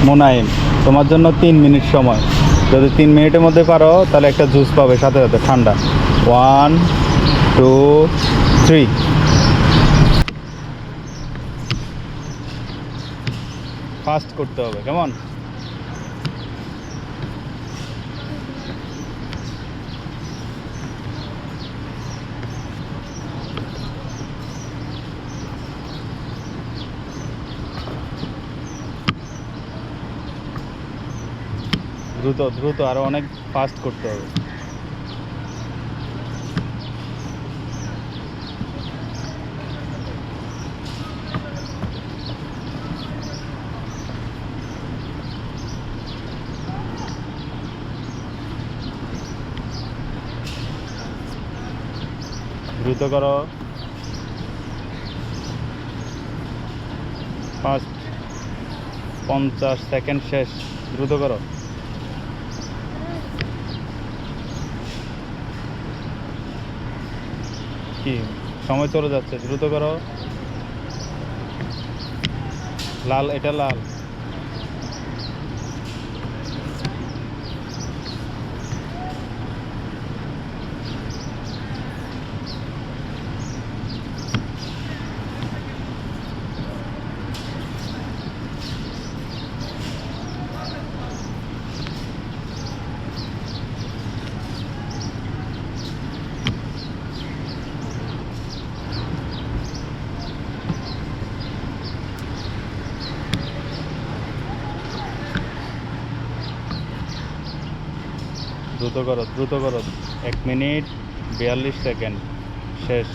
মোনায়েম, তোমার জন্য 3 মিনিট সময়। যদি 3 মিনিটের মধ্যে পারো তাহলে একটা জুস পাবে সাথে সাথে ঠান্ডা। 1 2 3। ফাস্ট করতে হবে, কেমন? দ্রুত দ্রুত, আরো অনেক ফাস্ট করতে হবে। দ্রুত করো, ফাস্ট। 50 সেকেন্ড শেষ, দ্রুত করো। কি সময় চলে যাচ্ছে, দ্রুত করো। লাল, এটা লাল। দ্রুত করো দ্রুত করো। 1 মিনিট 42 সেকেন্ড শেষ।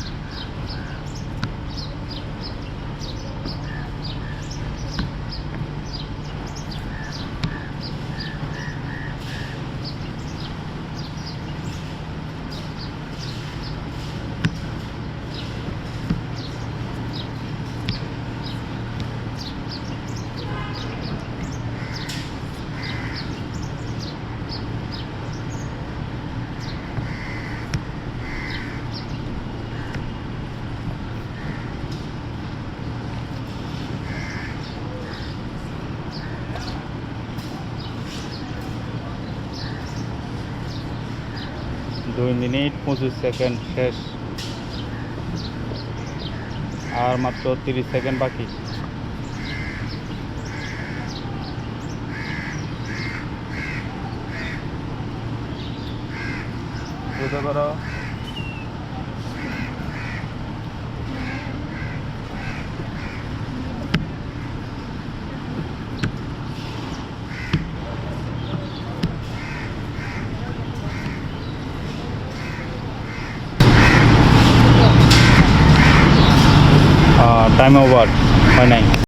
দুই মিনিট 25 সেকেন্ড শেষ। আর মাত্র 30 সেকেন্ড বাকি। দ্রুত করো। টাইম ওভার, হয় নাই।